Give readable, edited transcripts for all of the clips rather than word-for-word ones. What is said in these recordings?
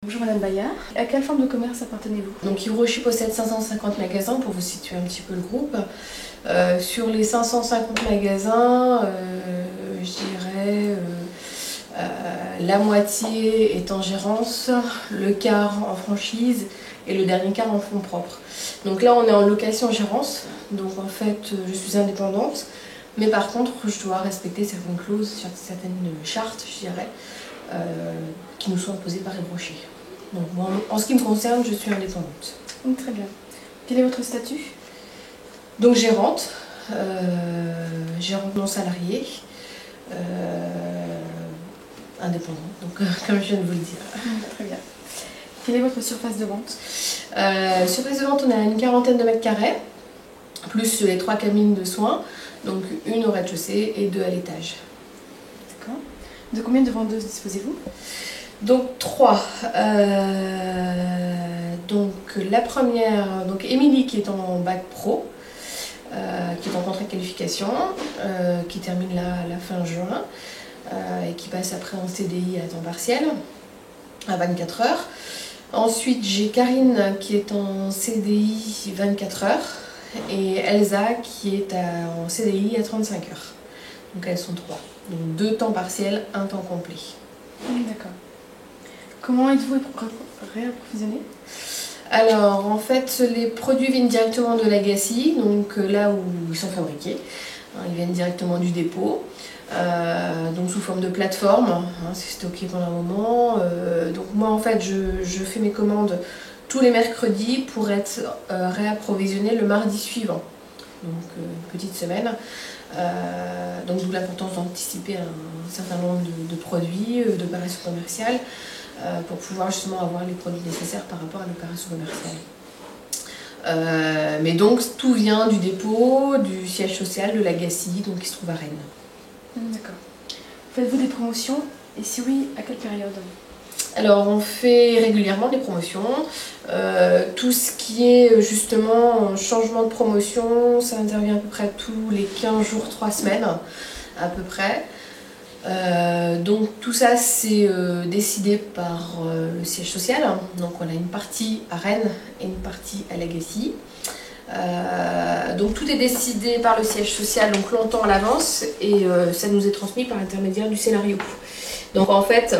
Bonjour Madame Bayard, à quelle forme de commerce appartenez-vous? Donc Hiroshi possède 550 magasins pour vous situer un petit peu le groupe. Sur les 550 magasins, je dirais la moitié est en gérance, le quart en franchise et le dernier quart en fonds propres. Donc là on est en location-gérance, donc en fait je suis indépendante, mais par contre je dois respecter certaines clauses, certaines chartes, je dirais, qui nous sont imposées par Hiroshi. Donc moi, en ce qui me concerne, je suis indépendante. Très bien. Quel est votre statut? Donc gérante non salariée, indépendante, donc comme je viens de vous le dire. Très bien. Quelle est votre surface de vente? Surface de vente, on a une quarantaine de mètres carrés, plus les 3 cabines de soins, donc une au rez-de-chaussée et 2 à l'étage. D'accord. De combien de vendeuses disposez-vous? Donc 3. Donc la première, donc Émilie qui est en bac pro, qui est en contrat de qualification, qui termine là à la fin juin et qui passe après en CDI à temps partiel à 24 heures. Ensuite j'ai Karine qui est en CDI 24 heures et Elsa qui est en CDI à 35 heures. Donc elles sont 3. Donc 2 temps partiels, 1 temps complet. D'accord. Comment êtes-vous réapprovisionné? Alors en fait les produits viennent directement de Legacy, donc là où ils sont fabriqués. Ils viennent directement du dépôt, donc sous forme de plateforme, c'est stocké pendant un moment. Donc moi en fait je fais mes commandes tous les mercredis pour être réapprovisionné le mardi suivant. Donc une petite semaine. Donc d'où l'importance d'anticiper un certain nombre de produits, d'opérations commerciales, pour pouvoir justement avoir les produits nécessaires par rapport à l'opération commerciale. Mais donc tout vient du dépôt, du siège social de Legacy, donc qui se trouve à Rennes. D'accord. Faites-vous des promotions? Et si oui, à quelle période? Alors on fait régulièrement des promotions. Tout ce qui est justement changement de promotion, ça intervient à peu près tous les 15 jours, 3 semaines à peu près. Donc tout ça c'est décidé par le siège social. Donc on a une partie à Rennes et une partie à Legacy. Donc tout est décidé par le siège social donc longtemps à l'avance et ça nous est transmis par l'intermédiaire du scénario. Donc en fait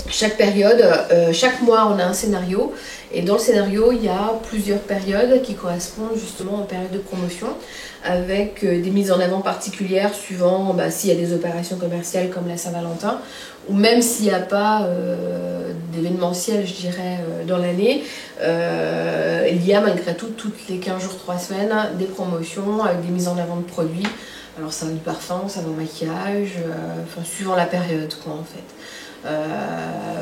chaque période, chaque mois on a un scénario et dans le scénario il y a plusieurs périodes qui correspondent justement aux périodes de promotion avec des mises en avant particulières suivant s'il y a des opérations commerciales comme la Saint-Valentin ou même s'il n'y a pas d'événementiel je dirais dans l'année, il y a malgré tout toutes les 15 jours, 3 semaines des promotions avec des mises en avant de produits. Alors ça va du parfum, ça va au maquillage, suivant la période quoi en fait.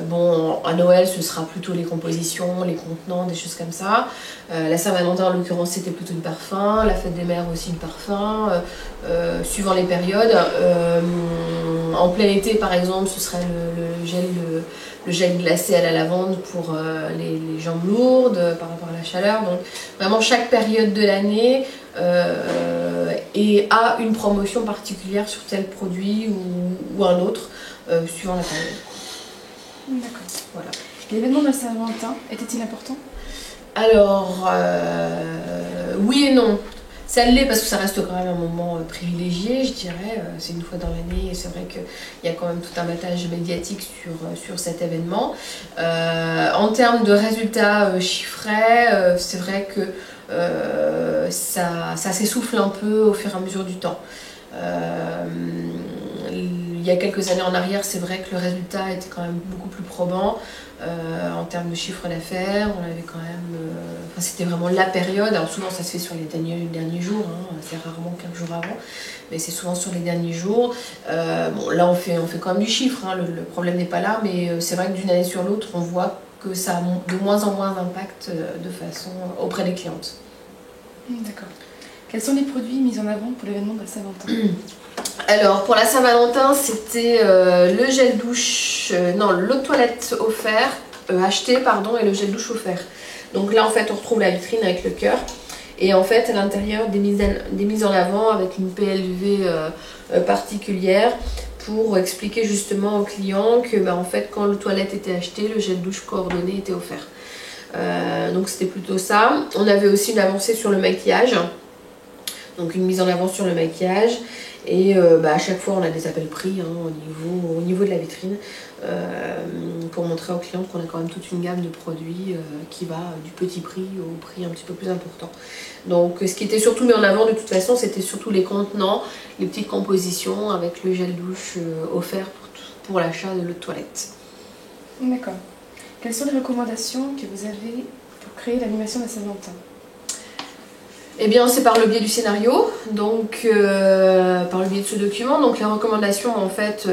Bon, à Noël ce sera plutôt les compositions, les contenants, des choses comme ça. La Saint-Valentin en l'occurrence c'était plutôt du parfum, la fête des mères aussi du parfum, suivant les périodes. En plein été par exemple ce serait le gel glacé à la lavande pour les jambes lourdes par rapport à la chaleur. Donc vraiment chaque période de l'année a une promotion particulière sur tel produit ou un autre suivant la période. D'accord. Voilà. L'événement de la Saint-Valentin était-il important? Alors, oui et non. Ça l'est parce que ça reste quand même un moment privilégié, je dirais. C'est une fois dans l'année et c'est vrai qu'il y a quand même tout un battage médiatique sur cet événement. En termes de résultats chiffrés, c'est vrai que ça s'essouffle un peu au fur et à mesure du temps. Il y a quelques années en arrière, c'est vrai que le résultat était quand même beaucoup plus probant en termes de chiffre d'affaires. On avait quand même, c'était vraiment la période. Alors souvent, ça se fait sur les derniers jours, c'est rarement 15 jours avant, mais c'est souvent sur les derniers jours. Bon, là, on fait quand même du chiffre. Le problème n'est pas là, mais c'est vrai que d'une année sur l'autre, on voit que ça a de moins en moins d'impact de façon auprès des clientes. D'accord. Quels sont les produits mis en avant pour l'événement de la Saint-Valentin? Alors pour la Saint-Valentin c'était le gel douche, l'eau de toilette offert, acheté pardon, et le gel douche offert. Donc là en fait on retrouve la vitrine avec le cœur et en fait à l'intérieur des mises en avant avec une PLV particulière pour expliquer justement aux clients que en fait quand le toilette était acheté, le gel douche coordonné était offert. Donc c'était plutôt ça. On avait aussi une avancée sur le maquillage, donc une mise en avant sur le maquillage. Et à chaque fois on a des appels prix au niveau de la vitrine pour montrer aux clients qu'on a quand même toute une gamme de produits qui va du petit prix au prix un petit peu plus important. Donc ce qui était surtout mis en avant de toute façon, c'était surtout les contenants, les petites compositions avec le gel douche offert pour l'achat de l'eau de toilette. D'accord. Quelles sont les recommandations que vous avez pour créer l'animation de la Saint-Valentin? Eh bien, c'est par le biais du scénario, donc par le biais de ce document. Donc les recommandations, en fait,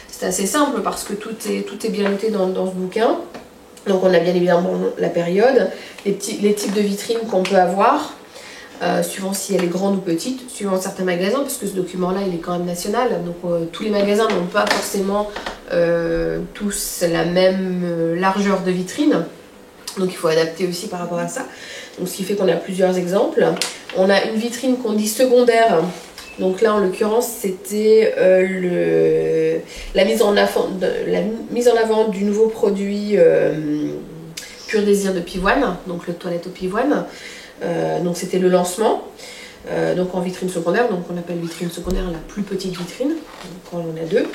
c'est assez simple parce que tout est bien noté dans ce bouquin. Donc on a bien évidemment la période, les types de vitrines qu'on peut avoir, suivant si elle est grande ou petite, suivant certains magasins, parce que ce document-là, il est quand même national. Donc tous les magasins n'ont pas forcément tous la même largeur de vitrine. Donc il faut adapter aussi par rapport à ça. Donc, ce qui fait qu'on a plusieurs exemples. On a une vitrine qu'on dit secondaire. Donc là, en l'occurrence, c'était la mise en avant du nouveau produit Pur Désir de Pivoine, donc le toilette au pivoine. Donc c'était le lancement. Donc en vitrine secondaire, donc on appelle vitrine secondaire la plus petite vitrine, quand on en a deux.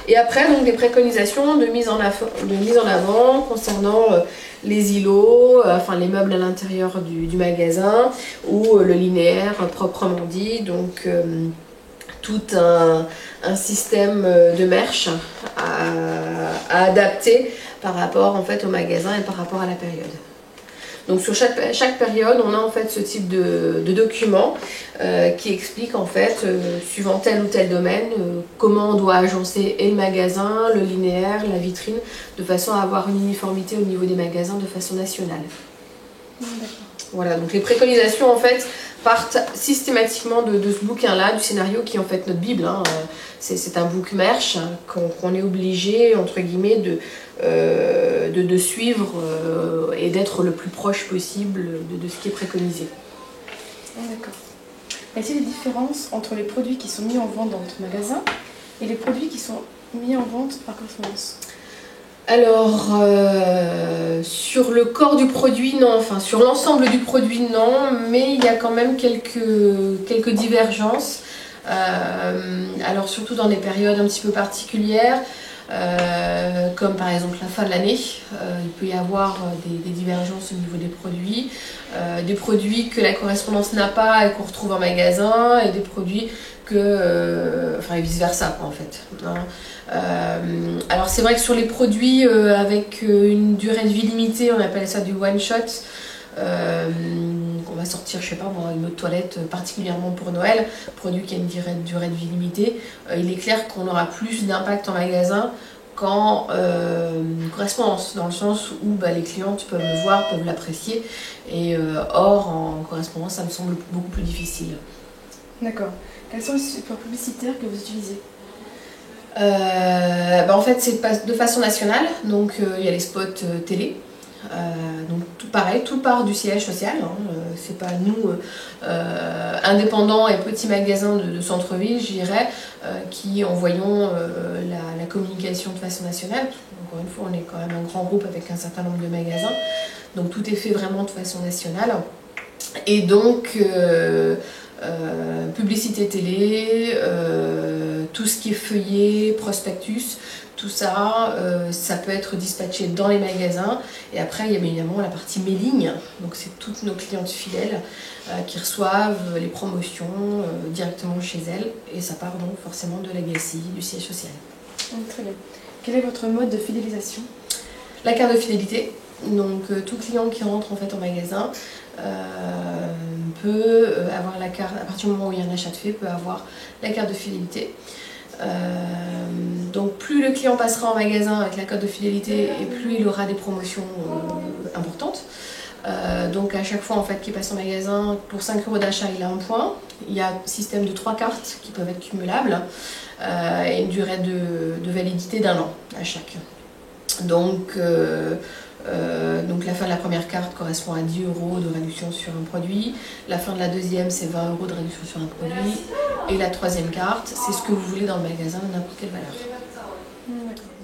Et après, donc des préconisations de mise en avant concernant les îlots, enfin les meubles à l'intérieur du magasin ou le linéaire proprement dit. Donc tout un système de merch à adapter par rapport en fait au magasin et par rapport à la période. Donc sur chaque période, on a en fait ce type de document qui explique en fait, suivant tel ou tel domaine, comment on doit agencer et le magasin, le linéaire, la vitrine, de façon à avoir une uniformité au niveau des magasins de façon nationale. Voilà, donc les préconisations en fait partent systématiquement de ce bouquin-là, du scénario qui est en fait notre Bible. C'est un book merch qu'on est obligé, entre guillemets, de suivre et d'être le plus proche possible de ce qui est préconisé. D'accord. Est-il des différences entre les produits qui sont mis en vente dans votre magasin et les produits qui sont mis en vente par correspondance? Alors, sur le corps du produit, non. Enfin, sur l'ensemble du produit, non. Mais il y a quand même quelques divergences. Alors, surtout dans des périodes un petit peu particulières, comme par exemple la fin de l'année. Il peut y avoir des divergences au niveau des produits que la correspondance n'a pas et qu'on retrouve en magasin, et des produits et vice versa en fait. Alors c'est vrai que sur les produits avec une durée de vie limitée, on appelle ça du one shot. On va sortir, je sais pas moi, une eau de toilette particulièrement pour Noël, produit qui a une durée de vie limitée. Il est clair qu'on aura plus d'impact en magasin qu'en correspondance, dans le sens où les clients peuvent le voir, peuvent l'apprécier, et or en correspondance ça me semble beaucoup plus difficile. D'accord. Quels sont les supports publicitaires que vous utilisez? En fait c'est de façon nationale, donc il y a les spots télé. Donc tout pareil, tout part du siège social, c'est pas nous indépendants et petits magasins de centre-ville, je dirais, qui envoyons la communication de façon nationale. Encore une fois, on est quand même un grand groupe avec un certain nombre de magasins, donc tout est fait vraiment de façon nationale. Et donc publicité télé, tout ce qui est feuillet, prospectus, tout ça, ça peut être dispatché dans les magasins. Et après, il y a bien évidemment la partie mailing. Donc c'est toutes nos clientes fidèles qui reçoivent les promotions directement chez elles. Et ça part donc forcément de Legacy, du siège social. Très bien. Quel est votre mode de fidélisation? La carte de fidélité. Donc tout client qui rentre en fait en magasin peut avoir la carte, à partir du moment où il y a un achat de fait, peut avoir la carte de fidélité. Donc plus le client passera en magasin avec la carte de fidélité et plus il aura des promotions importantes. Donc à chaque fois en fait qu'il passe en magasin, pour 5 € d'achat il a un point. Il y a un système de 3 cartes qui peuvent être cumulables et une durée de validité d'1 an à chaque. Donc Donc la fin de la première carte correspond à 10 € de réduction sur un produit. La fin de la deuxième, c'est 20 € de réduction sur un produit. Et la troisième carte, c'est ce que vous voulez dans le magasin, n'importe quelle valeur. D'accord.